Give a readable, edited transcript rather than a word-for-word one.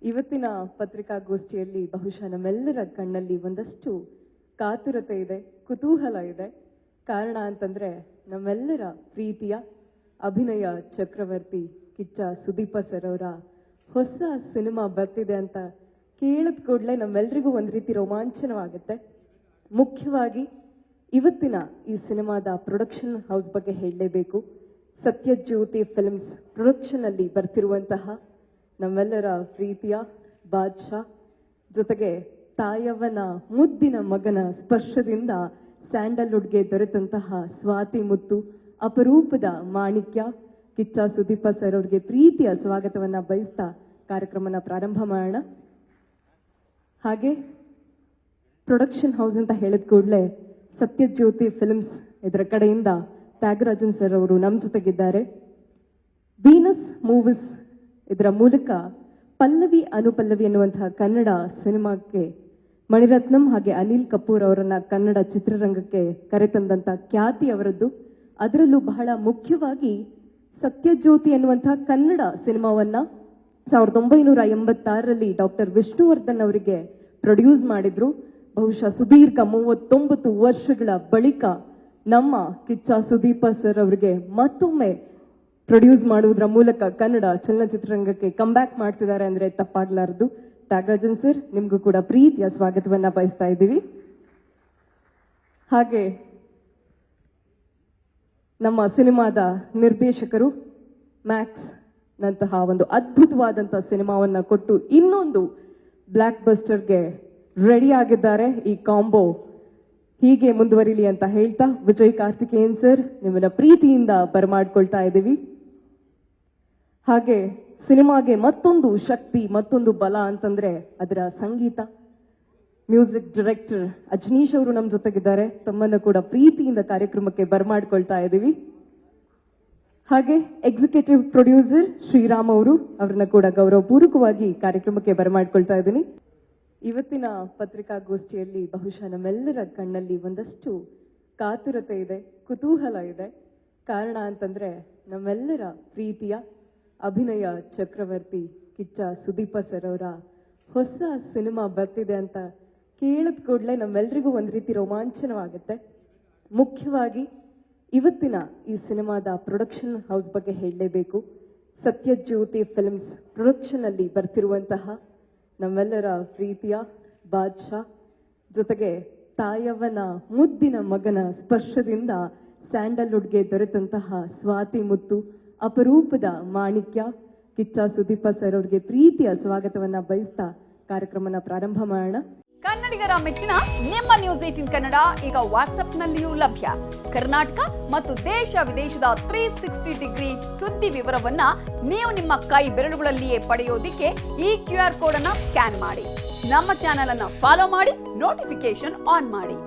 ಇವತ್ತಿನ ಪತ್ರಿಕಾಗೋಷ್ಠಿಯಲ್ಲಿ ಬಹುಶಃ ನಮ್ಮೆಲ್ಲರ ಕಣ್ಣಲ್ಲಿ ಒಂದಷ್ಟು ಕಾತುರತೆ ಇದೆ, ಕುತೂಹಲ ಇದೆ. ಕಾರಣ ಅಂತಂದ್ರೆ ನಮ್ಮೆಲ್ಲರ ಪ್ರೀತಿಯ ಅಭಿನಯ ಚಕ್ರವರ್ತಿ ಕಿಚ್ಚ ಸುದೀಪ ಸರ್ ಅವರ ಹೊಸ ಸಿನಿಮಾ ಬರ್ತಿದೆ ಅಂತ ಕೇಳಿದ ಕೂಡಲೇ ನಮ್ಮೆಲ್ಲರಿಗೂ ಒಂದು ರೀತಿ ರೋಮಾಂಚನವಾಗುತ್ತೆ. ಮುಖ್ಯವಾಗಿ ಇವತ್ತಿನ ಈ ಸಿನಿಮಾದ ಪ್ರೊಡಕ್ಷನ್ ಹೌಸ್ ಬಗ್ಗೆ ಹೇಳಲೇಬೇಕು. ಸತ್ಯಜ್ಯೋತಿ ಫಿಲ್ಮ್ಸ್ ಪ್ರೊಡಕ್ಷನ್ ಅಲ್ಲಿ ಬರ್ತಿರುವಂತಹ ನಮ್ಮೆಲ್ಲರ ಪ್ರೀತಿಯ ಬಾದ್ಶಾ, ಜೊತೆಗೆ ತಾಯವ್ವನ ಮುದ್ದಿನ ಮಗನ ಸ್ಪರ್ಶದಿಂದ ಸ್ಯಾಂಡಲ್ವುಡ್ಗೆ ದೊರೆತಂತಹ ಸ್ವಾತಿ ಮುತ್ತು, ಅಪರೂಪದ ಮಾಣಿಕ್ಯ ಕಿಚ್ಚ ಸುದೀಪ ಸರ್ ಅವರಿಗೆ ಪ್ರೀತಿಯ ಸ್ವಾಗತವನ್ನ ಬಯಸ್ತಾ ಕಾರ್ಯಕ್ರಮನ ಪ್ರಾರಂಭ ಮಾಡೋಣ. ಹಾಗೆ ಪ್ರೊಡಕ್ಷನ್ ಹೌಸ್ ಅಂತ ಹೇಳಿದ ಕೂಡಲೇ ಸತ್ಯಜ್ಯೋತಿ ಫಿಲ್ಮ್ಸ್ ಇದರ ಕಡೆಯಿಂದ ತ್ಯಾಗರಾಜನ್ ಸರ್ ಅವರು ನಮ್ಮ ಜೊತೆಗಿದ್ದಾರೆ. ವೀನಸ್ ಮೂವೀಸ್ ಇದರ ಮೂಲಕ ಪಲ್ಲವಿ ಅನುಪಲ್ಲವಿ ಎನ್ನುವಂತಹ ಕನ್ನಡ ಸಿನಿಮಾಕ್ಕೆ ಮಣಿರತ್ನಂ ಹಾಗೆ ಅನಿಲ್ ಕಪೂರ್ ಅವರನ್ನ ಕನ್ನಡ ಚಿತ್ರರಂಗಕ್ಕೆ ಕರೆತಂದಂತ ಖ್ಯಾತಿ ಅವರದ್ದು. ಅದರಲ್ಲೂ ಬಹಳ ಮುಖ್ಯವಾಗಿ ಸತ್ಯಜ್ಯೋತಿ ಎನ್ನುವಂತಹ ಕನ್ನಡ ಸಿನಿಮಾವನ್ನ 1986ರಲ್ಲಿ ಡಾಕ್ಟರ್ ವಿಷ್ಣುವರ್ಧನ್ ಅವರಿಗೆ ಪ್ರೊಡ್ಯೂಸ್ ಮಾಡಿದ್ರು. ಬಹುಶಃ ಸುದೀರ್ಘ 39 ವರ್ಷಗಳ ಬಳಿಕ ನಮ್ಮ ಕಿಚ್ಚ ಸುದೀಪ ಸರ್ ಅವರಿಗೆ ಮತ್ತೊಮ್ಮೆ ಪ್ರೊಡ್ಯೂಸ್ ಮಾಡುವುದರ ಮೂಲಕ ಕನ್ನಡ ಚಲನಚಿತ್ರರಂಗಕ್ಕೆ ಕಂಬ್ಯಾಕ್ ಮಾಡ್ತಿದ್ದಾರೆ ಅಂದ್ರೆ ತಪ್ಪಾಗ್ಲಾರದು. ತ್ಯಾಗರಾಜನ್ ಸರ್, ನಿಮ್ಗೂ ಕೂಡ ಪ್ರೀತಿಯ ಸ್ವಾಗತವನ್ನ ಬಯಸ್ತಾ ಇದ್ದೀವಿ. ಹಾಗೆ ನಮ್ಮ ಸಿನಿಮಾದ ನಿರ್ದೇಶಕರು ಮ್ಯಾಕ್ಸ್ ನಂತಹ ಒಂದು ಅದ್ಭುತವಾದಂತಹ ಸಿನಿಮಾವನ್ನ ಕೊಟ್ಟು ಇನ್ನೊಂದು ಬ್ಲಾಕ್ ಬಸ್ಟರ್ಗೆ ರೆಡಿ ಆಗಿದ್ದಾರೆ. ಈ ಕಾಂಬೋ ಹೀಗೆ ಮುಂದುವರಿಲಿ ಅಂತ ಹೇಳ್ತಾ ವಿಜಯ್ ಕಾರ್ತಿಕೇಯನ್ ಸರ್, ನಿಮ್ಮನ್ನ ಪ್ರೀತಿಯಿಂದ ಬರಮಾಡ್ಕೊಳ್ತಾ ಇದ್ದೀವಿ. ಹಾಗೆ ಸಿನಿಮಾಗೆ ಮತ್ತೊಂದು ಶಕ್ತಿ, ಮತ್ತೊಂದು ಬಲ ಅಂತಂದ್ರೆ ಅದರ ಸಂಗೀತ. ಮ್ಯೂಸಿಕ್ ಡೈರೆಕ್ಟರ್ ಅಜ್ನೀಶ್ ಅವರು ನಮ್ಮ ಜೊತೆಗಿದ್ದಾರೆ. ತಮ್ಮನ್ನು ಕೂಡ ಪ್ರೀತಿಯಿಂದ ಕಾರ್ಯಕ್ರಮಕ್ಕೆ ಬರಮಾಡ್ಕೊಳ್ತಾ ಇದ್ದೀವಿ. ಹಾಗೆ ಎಕ್ಸಿಕ್ಯೂಟಿವ್ ಪ್ರೊಡ್ಯೂಸರ್ ಶ್ರೀರಾಮ್ ಅವರು, ಅವ್ರನ್ನ ಕೂಡ ಗೌರವಪೂರ್ವಕವಾಗಿ ಕಾರ್ಯಕ್ರಮಕ್ಕೆ ಬರಮಾಡ್ಕೊಳ್ತಾ ಇದ್ದೀನಿ. ಇವತ್ತಿನ ಪತ್ರಿಕಾಗೋಷ್ಠಿಯಲ್ಲಿ ಬಹುಶಃ ನಮ್ಮೆಲ್ಲರ ಕಣ್ಣಲ್ಲಿ ಒಂದಷ್ಟು ಕಾತುರತೆ ಇದೆ, ಕುತೂಹಲ ಇದೆ. ಕಾರಣ ಅಂತಂದ್ರೆ ನಮ್ಮೆಲ್ಲರ ಪ್ರೀತಿಯ ಅಭಿನಯ ಚಕ್ರವರ್ತಿ ಕಿಚ್ಚ ಸುದೀಪ ಸರ್ ಅವರ ಹೊಸ ಸಿನಿಮಾ ಬರ್ತಿದೆ ಅಂತ ಕೇಳಿದ ಕೂಡಲೇ ನಮ್ಮೆಲ್ಲರಿಗೂ ಒಂದು ರೀತಿ ರೋಮಾಂಚನವಾಗುತ್ತೆ. ಮುಖ್ಯವಾಗಿ ಇವತ್ತಿನ ಈ ಸಿನಿಮಾದ ಪ್ರೊಡಕ್ಷನ್ ಹೌಸ್ ಬಗ್ಗೆ ಹೇಳಲೇಬೇಕು. ಸತ್ಯಜ್ಯೋತಿ ಫಿಲ್ಮ್ಸ್ ಪ್ರೊಡಕ್ಷನ್ ಅಲ್ಲಿ ಬರ್ತಿರುವಂತಹ ನಮ್ಮೆಲ್ಲರ ಪ್ರೀತಿಯ ಬಾದ್ಶಾ, ಜೊತೆಗೆ ತಾಯವ್ವನ ಮುದ್ದಿನ ಮಗನ ಸ್ಪರ್ಶದಿಂದ ಸ್ಯಾಂಡಲ್ವುಡ್ಗೆ ದೊರೆತಂತಹ ಸ್ವಾತಿ ಮುತ್ತು, ಅಪರೂಪದ ಮಾಣಿಕ್ಯ ಕಿಚ್ಚ ಸುದೀಪ ಸರ್ ಅವರಿಗೆ ಪ್ರೀತಿಯ ಸ್ವಾಗತವನ್ನ ಬಯಸ್ತಾ ಕಾರ್ಯಕ್ರಮನ ಪ್ರಾರಂಭ ಮಾಡೋಣ. ಕನ್ನಡಿಗರ ಮೆಚ್ಚಿನ ನಿಮ್ಮ ನ್ಯೂಸ್ 18 ಕನ್ನಡ ಈಗ ವಾಟ್ಸ್ಆಪ್ನಲ್ಲಿಯೂ ಲಭ್ಯ. ಕರ್ನಾಟಕ ಮತ್ತು ದೇಶ ವಿದೇಶದ 360 ಡಿಗ್ರಿ ಸುದ್ದಿ ವಿವರವನ್ನ ನೀವು ನಿಮ್ಮ ಕೈ ಬೆರಳುಗಳಲ್ಲಿಯೇ ಪಡೆಯೋದಿಕ್ಕೆ ಈ QR ಕೋಡ್ ಅನ್ನ ಸ್ಕ್ಯಾನ್ ಮಾಡಿ. ನಮ್ಮ ಚಾನೆಲ್ ಅನ್ನ ಫಾಲೋ ಮಾಡಿ, ನೋಟಿಫಿಕೇಶನ್ ಆನ್ ಮಾಡಿ.